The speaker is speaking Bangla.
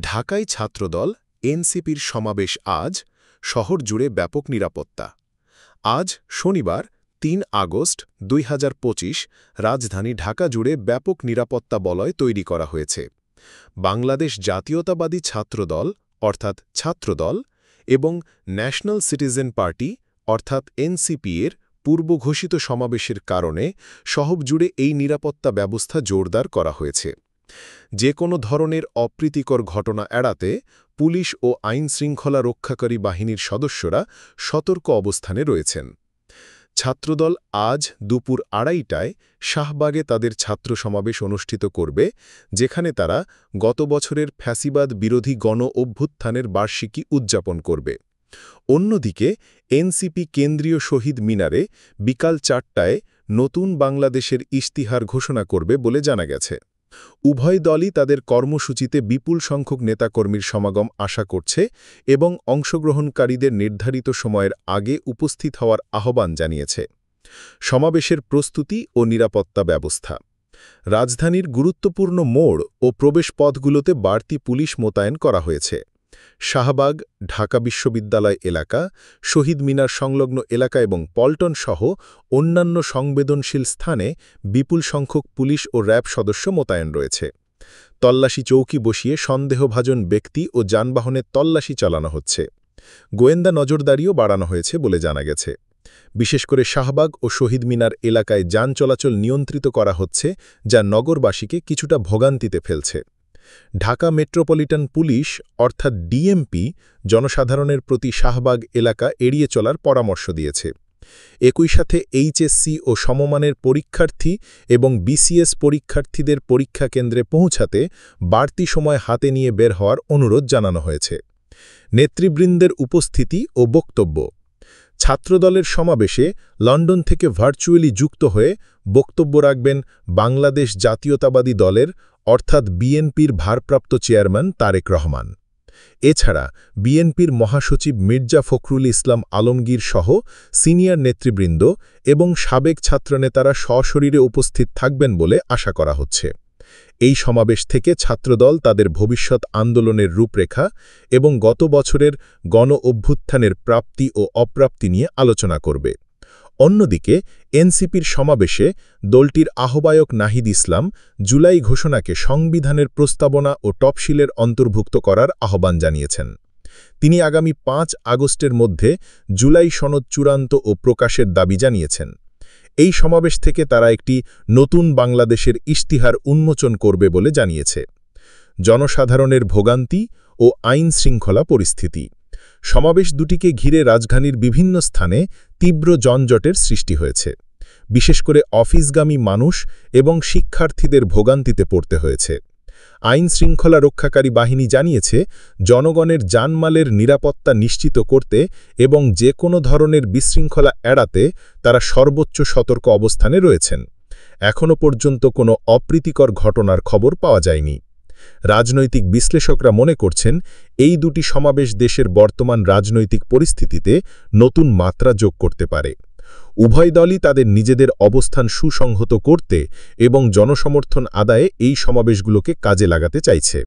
ঢাকায় ছাত্রদল এনসিপির সমাবেশ আজ, শহর জুড়ে ব্যাপক নিরাপত্তা। আজ শনিবার ৩ আগস্ট ২০২৫ রাজধানী ঢাকা জুড়ে ব্যাপক নিরাপত্তা বলয় তৈরি করা হয়েছে। বাংলাদেশ জাতীয়তাবাদী ছাত্রদল অর্থাৎ ছাত্রদল এবং ন্যাশনাল সিটিজেন পার্টি অর্থাৎ এনসিপি এর পূর্বঘোষিত সমাবেশের কারণে শহর জুড়ে এই নিরাপত্তা ব্যবস্থা জোরদার করা হয়েছে। যে কোনো ধরনের অপ্রীতিকর ঘটনা এড়াতে পুলিশ ও আইনশৃঙ্খলা রক্ষাকারী বাহিনীর সদস্যরা সতর্ক অবস্থানে রয়েছেন। ছাত্রদল আজ দুপুর ২:৩০টায় শাহবাগে তাদের ছাত্র সমাবেশ অনুষ্ঠিত করবে, যেখানে তারা গত বছরের ফ্যাসিবাদ বিরোধী গণ অভ্যুত্থানের বার্ষিকী উদযাপন করবে। অন্যদিকে এনসিপি কেন্দ্রীয় শহীদ মিনারে বিকাল ৪টায় নতুন বাংলাদেশের ইশতিহার ঘোষণা করবে বলে জানা গেছে। উভয় দলই তাদের কর্মসূচিতে বিপুল সংখ্যক নেতাকর্মীর সমাগম আশা করছে এবং অংশগ্রহণকারীদের নির্ধারিত সময়ের আগে উপস্থিত হওয়ার আহ্বান জানিয়েছে। সমাবেশের প্রস্তুতি ও নিরাপত্তা ব্যবস্থা। রাজধানীর গুরুত্বপূর্ণ মোড় ও প্রবেশপথগুলোতে বাড়তি পুলিশ মোতায়েন করা হয়েছে। শাহবাগ, ঢাকা বিশ্ববিদ্যালয় এলাকা, শহীদ মিনার সংলগ্ন এলাকা এবং পল্টন সহ অন্যান্য সংবেদনশীল স্থানে বিপুল সংখ্যক পুলিশ ও র্যাব সদস্য মোতায়েন রয়েছে। তল্লাশি চৌকি বসিয়ে সন্দেহভাজন ব্যক্তি ও যানবাহনের তল্লাশি চালানো হচ্ছে। গোয়েন্দা নজরদারিও বাড়ানো হয়েছে বলে জানা গেছে। বিশেষ করে শাহবাগ ও শহীদ মিনার এলাকায় যান চলাচল নিয়ন্ত্রিত করা হচ্ছে, যা নগরবাসীকে কিছুটা ভোগান্তিতে ফেলছে। ঢাকা মেট্রোপলিটন পুলিশ অর্থাৎ ডিএমপি জনসাধারণের প্রতি শাহবাগ এলাকা এড়িয়ে চলার পরামর্শ দিয়েছে। একই সাথে এইচএসসি ও সমমানের পরীক্ষার্থী এবং বিসিএস পরীক্ষার্থীদের পরীক্ষা কেন্দ্রে পৌঁছাতে বাড়তি সময় হাতে নিয়ে বের হওয়ার অনুরোধ জানানো হয়েছে। নেতৃবৃন্দের উপস্থিতি ও বক্তব্য। ছাত্রদলের সমাবেশে লন্ডন থেকে ভার্চুয়ালি যুক্ত হয়ে বক্তব্য রাখবেন বাংলাদেশ জাতীয়তাবাদী দলের অর্থাৎ বিএনপির ভারপ্রাপ্ত চেয়ারম্যান তারেক রহমান। এছাড়া বিএনপির মহাসচিব মির্জা ফখরুল ইসলাম আলমগীর সহ সিনিয়র নেতৃবৃন্দ এবং সাবেক ছাত্রনেতারা সশরীরে উপস্থিত থাকবেন বলে আশা করা হচ্ছে। এই সমাবেশ থেকে ছাত্রদল তাদের ভবিষ্যৎ আন্দোলনের রূপরেখা এবং গত বছরের গণ অভ্যুত্থানের প্রাপ্তি ও অপ্রাপ্তি নিয়ে আলোচনা করবে। অন্যদিকে এনসিপির সমাবেশে দলটির আহ্বায়ক নাহিদ ইসলাম জুলাই ঘোষণাকে সংবিধানের প্রস্তাবনা ও তফসিলের অন্তর্ভুক্ত করার আহ্বান জানিয়েছেন। তিনি আগামী ৫ আগস্টের মধ্যে জুলাই সনদ চূড়ান্ত ও প্রকাশের দাবি জানিয়েছেন। এই সমাবেশ থেকে তারা একটি নতুন বাংলাদেশের ইশতিহার উন্মোচন করবে বলে জানিয়েছে। জনসাধারণের ভোগান্তি ও আইন শৃঙ্খলা পরিস্থিতি। সমাবেশ দুটিকে ঘিরে রাজধানীর বিভিন্ন স্থানে তীব্র যানজটের সৃষ্টি হয়েছে। বিশেষ করে অফিসগামী মানুষ এবং শিক্ষার্থীদের ভোগান্তিতে পড়তে হয়েছে। আইন শৃঙ্খলা রক্ষাকারী বাহিনী জানিয়েছে, জনগণের জানমালের নিরাপত্তা নিশ্চিত করতে এবং যে কোনো ধরনের বিশৃঙ্খলা এড়াতে তারা সর্বোচ্চ সতর্ক অবস্থানে রয়েছেন। এখনও পর্যন্ত কোনো অপ্রীতিকর ঘটনার খবর পাওয়া যায়নি। রাজনৈতিক বিশ্লেষকরা মনে করছেন, এই দুটি সমাবেশ দেশের বর্তমান রাজনৈতিক পরিস্থিতিতে নতুন মাত্রা যোগ করতে পারে। উভয় দলই তাদের নিজেদের অবস্থান সুসংহত করতে এবং জনসমর্থন আদায়ে এই সমাবেশগুলোকে কাজে লাগাতে চাইছে।